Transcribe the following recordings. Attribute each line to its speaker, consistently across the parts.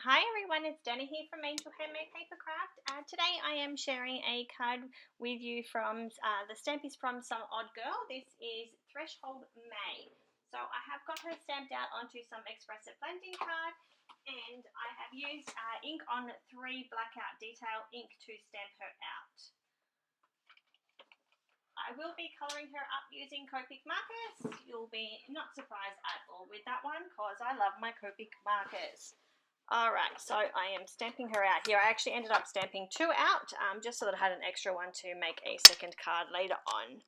Speaker 1: Hi everyone, it's Danny here from Handmade Papercraft. Today I am sharing a card with you from, the stamp is from Some Odd Girl. This is Threshold May. So I have got her stamped out onto some expressive blending card, and I have used ink on 3 Blackout detail ink to stamp her out. I will be colouring her up using Copic markers. You'll be not surprised at all with that one because I love my Copic markers. Alright, so I am stamping her out here. I actually ended up stamping 2 out just so that I had an extra one to make a second card later on.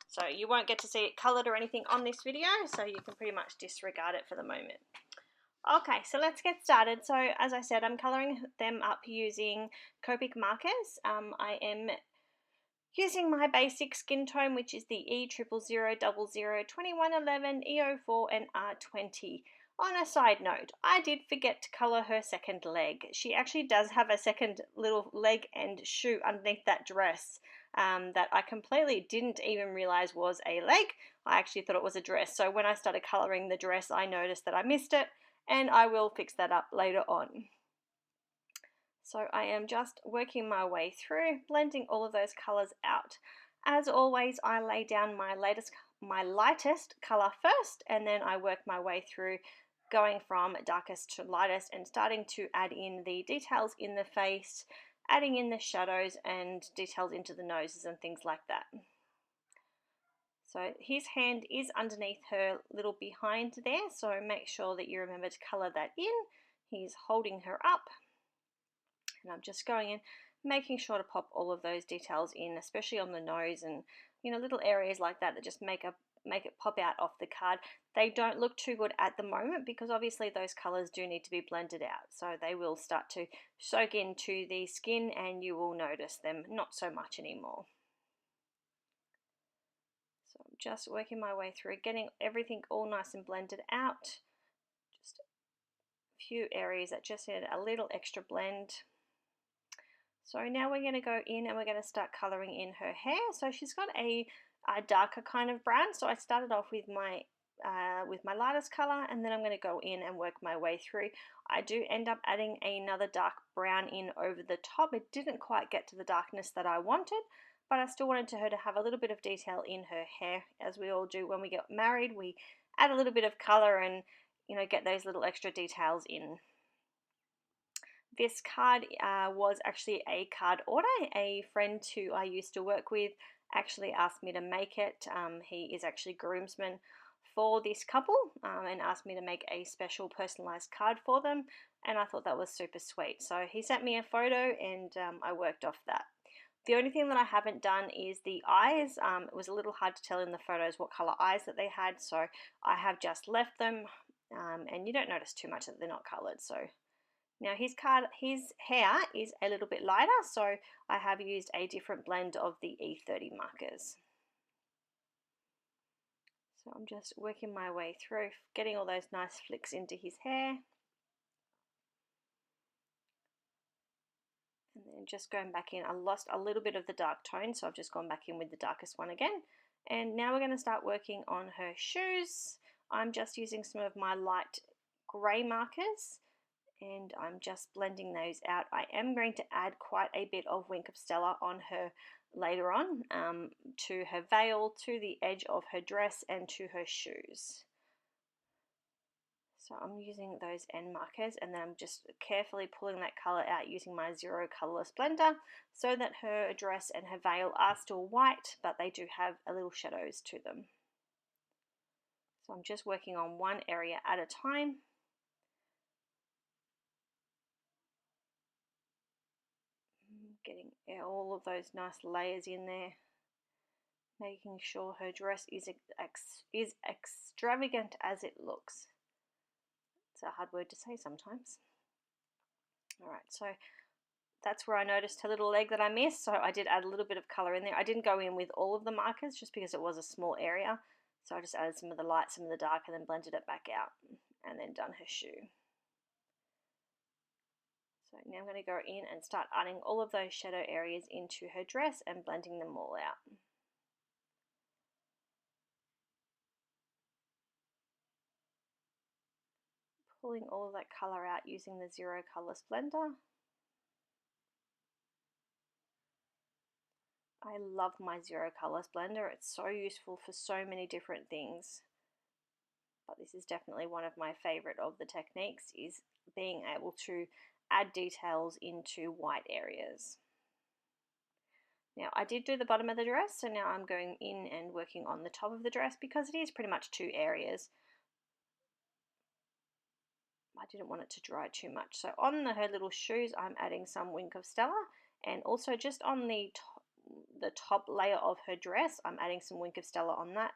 Speaker 1: So you won't get to see it coloured or anything on this video, so you can pretty much disregard it for the moment. Okay, so let's get started. So as I said, I'm colouring them up using Copic markers. I am using my basic skin tone, which is the E000002111, E04 and R20. On a side note, I did forget to colour her second leg. She actually does have a second little leg and shoe underneath that dress that I completely didn't even realise was a leg. I actually thought it was a dress. So when I started colouring the dress, I noticed that I missed it, and I will fix that up later on. So I am just working my way through, blending all of those colours out. As always, I lay down my lightest colour first, and then I work my way through, going from darkest to lightest and starting to add in the details in the face, adding in the shadows and details into the noses and things like that. So his hand is underneath her little behind there, so make sure that you remember to colour that in. He's holding her up, and I'm just going in, making sure to pop all of those details in, especially on the nose and little areas like that that just make it pop out off the card. They don't look too good at the moment because obviously those colors do need to be blended out, so they will start to soak into the skin and you will notice them not so much anymore. So I'm just working my way through, getting everything all nice and blended out. Just a few areas that just need a little extra blend. So now we're going to go in and we're going to start colouring in her hair. So she's got a darker kind of brown, so I started off with my lightest colour, and then I'm going to go in and work my way through. I do end up adding another dark brown in over the top. It didn't quite get to the darkness that I wanted, but I still wanted her to have a little bit of detail in her hair, as we all do when we get married. We add a little bit of colour and get those little extra details in. This card was actually a card order. A friend who I used to work with actually asked me to make it. He is actually groomsman for this couple and asked me to make a special personalized card for them, and I thought that was super sweet. So he sent me a photo and I worked off that. The only thing that I haven't done is the eyes. It was a little hard to tell in the photos what color eyes that they had, so I have just left them, and you don't notice too much that they're not colored. So now his hair is a little bit lighter, so I have used a different blend of the E30 markers. So I'm just working my way through, getting all those nice flicks into his hair. And then just going back in, I lost a little bit of the dark tone, so I've just gone back in with the darkest one again. And now we're going to start working on her shoes. I'm just using some of my light grey markers, and I'm just blending those out. I am going to add quite a bit of Wink of Stella on her later on, to her veil, to the edge of her dress, and to her shoes. So I'm using those end markers, and then I'm just carefully pulling that colour out using my Zero Colourless blender so that her dress and her veil are still white, but they do have a little shadows to them. So I'm just working on one area at a time. Getting all of those nice layers in there, making sure her dress is extravagant as it looks. It's a hard word to say sometimes. Alright, so that's where I noticed her little leg that I missed, so I did add a little bit of colour in there. I didn't go in with all of the markers just because it was a small area, so I just added some of the light, some of the dark, and then blended it back out, and then done her shoe. So now I'm going to go in and start adding all of those shadow areas into her dress and blending them all out. Pulling all of that colour out using the Zero Colour Splendor. I love my Zero Colour Splendor. It's so useful for so many different things. But this is definitely one of my favourite of the techniques, is being able to add details into white areas. Now I did do the bottom of the dress, so now I'm going in and working on the top of the dress because it is pretty much two areas. I didn't want it to dry too much. So on her little shoes, I'm adding some Wink of Stella, and also just on the top layer of her dress, I'm adding some Wink of Stella on that,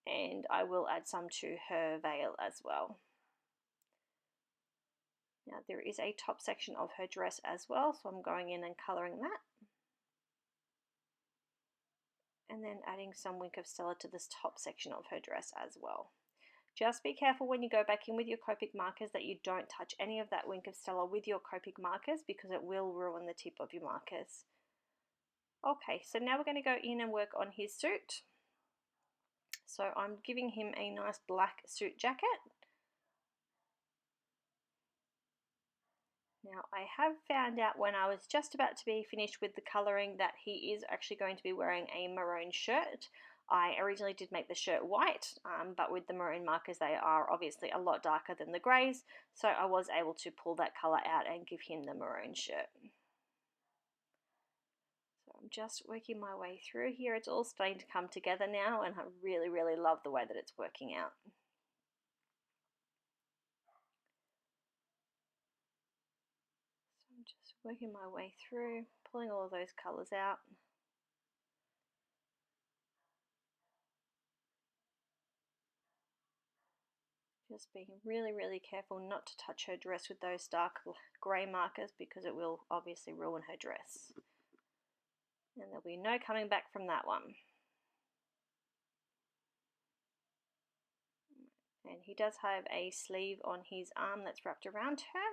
Speaker 1: and I will add some to her veil as well. Now there is a top section of her dress as well, so I'm going in and colouring that. And then adding some Wink of Stella to this top section of her dress as well. Just be careful when you go back in with your Copic markers that you don't touch any of that Wink of Stella with your Copic markers, because it will ruin the tip of your markers. Okay, so now we're going to go in and work on his suit. So I'm giving him a nice black suit jacket. Now I have found out when I was just about to be finished with the colouring that he is actually going to be wearing a maroon shirt. I originally did make the shirt white, but with the maroon markers they are obviously a lot darker than the greys, so I was able to pull that colour out and give him the maroon shirt. So I'm just working my way through here. It's all starting to come together now, and I really, really love the way that it's working out. So I'm just working my way through, pulling all of those colours out. Just being really, really careful not to touch her dress with those dark grey markers, because it will obviously ruin her dress. And there'll be no coming back from that one. And he does have a sleeve on his arm that's wrapped around her.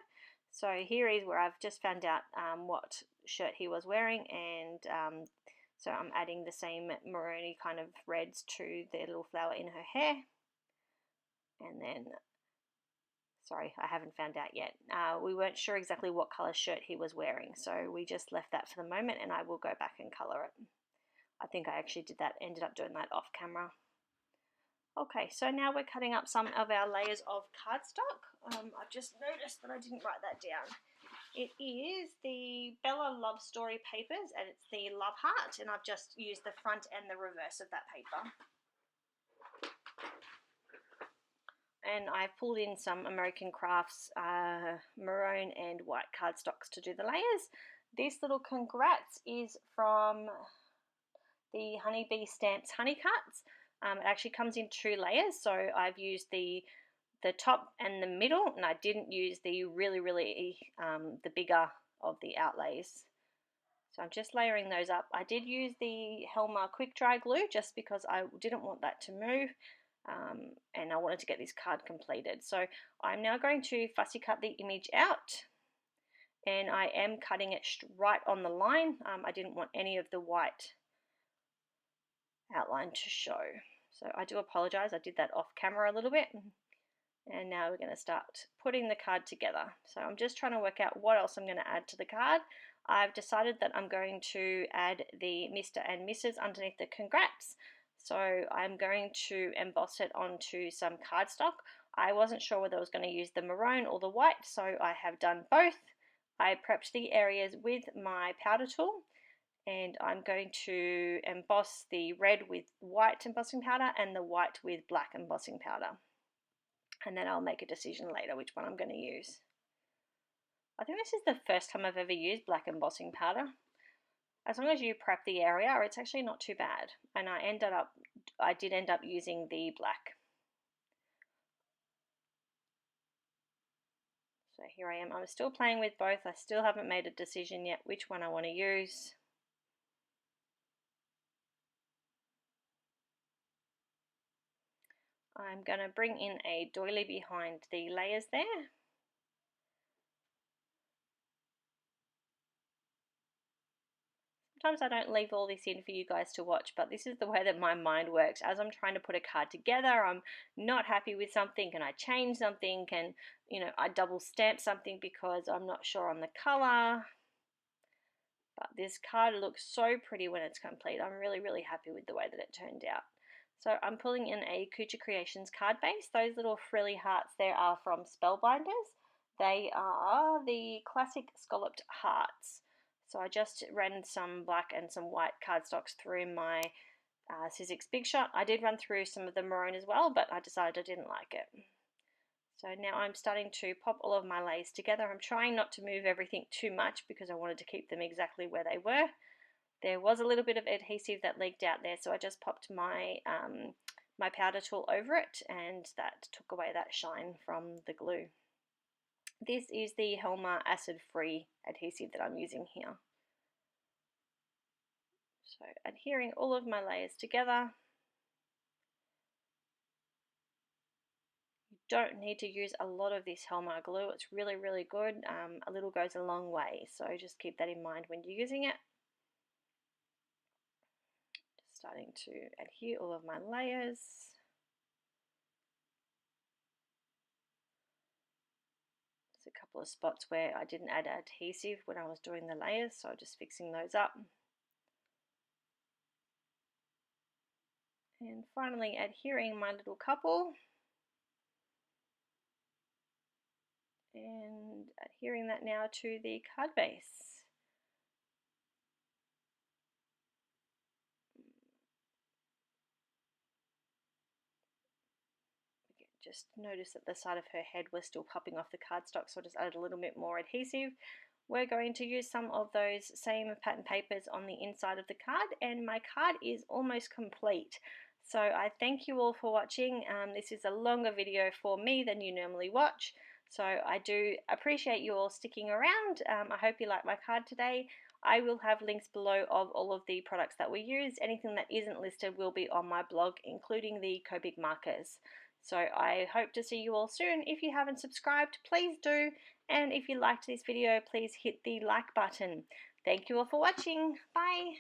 Speaker 1: So here is where I've just found out what shirt he was wearing, and so I'm adding the same maroony kind of reds to the little flower in her hair. And then, sorry, I haven't found out yet. We weren't sure exactly what colour shirt he was wearing, so we just left that for the moment, and I will go back and colour it. I think I actually ended up doing that off camera. Okay, so now we're cutting up some of our layers of cardstock. I've just noticed that I didn't write that down. It is the Bella Love Story papers, and it's the Love Heart, and I've just used the front and the reverse of that paper. And I've pulled in some American Crafts maroon and white cardstocks to do the layers. This little congrats is from the Honeybee Stamps Honey Cuts. It actually comes in 2 layers, so I've used the top and the middle, and I didn't use the really the bigger of the outlays. So I'm just layering those up. I did use the Helmar quick dry glue just because I didn't want that to move. And I wanted to get this card completed. So I'm now going to fussy cut the image out, and I am cutting it right on the line. I didn't want any of the white outline to show. So I do apologize, I did that off camera a little bit. And now we're going to start putting the card together. So I'm just trying to work out what else I'm going to add to the card. I've decided that I'm going to add the Mr. and Mrs. underneath the congrats. So I'm going to emboss it onto some cardstock. I wasn't sure whether I was going to use the maroon or the white, so I have done both. I prepped the areas with my powder tool, and I'm going to emboss the red with white embossing powder and the white with black embossing powder. And then I'll make a decision later which one I'm going to use. I think this is the first time I've ever used black embossing powder. As long as you prep the area, it's actually not too bad. And I did end up using the black. So here I am. I'm still playing with both. I still haven't made a decision yet which one I want to use. I'm going to bring in a doily behind the layers there. Sometimes I don't leave all this in for you guys to watch, but this is the way that my mind works. As I'm trying to put a card together, I'm not happy with something and I change something, and I double stamp something because I'm not sure on the color. But this card looks so pretty when it's complete. I'm really, really happy with the way that it turned out. So I'm pulling in a Kucha Creations card base. Those little frilly hearts there are from Spellbinders. They are the classic scalloped hearts. So I just ran some black and some white cardstocks through my Sizzix Big Shot. I did run through some of the maroon as well, but I decided I didn't like it. So now I'm starting to pop all of my layers together. I'm trying not to move everything too much because I wanted to keep them exactly where they were. There was a little bit of adhesive that leaked out there, so I just popped my my powder tool over it, and that took away that shine from the glue. This is the Helmar acid-free adhesive that I'm using here. So adhering all of my layers together. You don't need to use a lot of this Helmar glue. It's really, really good. A little goes a long way, so just keep that in mind when you're using it. Just starting to adhere all of my layers. There's a couple of spots where I didn't add adhesive when I was doing the layers, so I'm just fixing those up. And finally adhering my little couple. And adhering that now to the card base. Just notice that the side of her head was still popping off the cardstock, so I just added a little bit more adhesive. We're going to use some of those same pattern papers on the inside of the card, and my card is almost complete. So I thank you all for watching. This is a longer video for me than you normally watch, so I do appreciate you all sticking around. I hope you like my card today. I will have links below of all of the products that we use. Anything that isn't listed will be on my blog, including the Copic markers. So I hope to see you all soon. If you haven't subscribed, please do. And if you liked this video, please hit the like button. Thank you all for watching. Bye.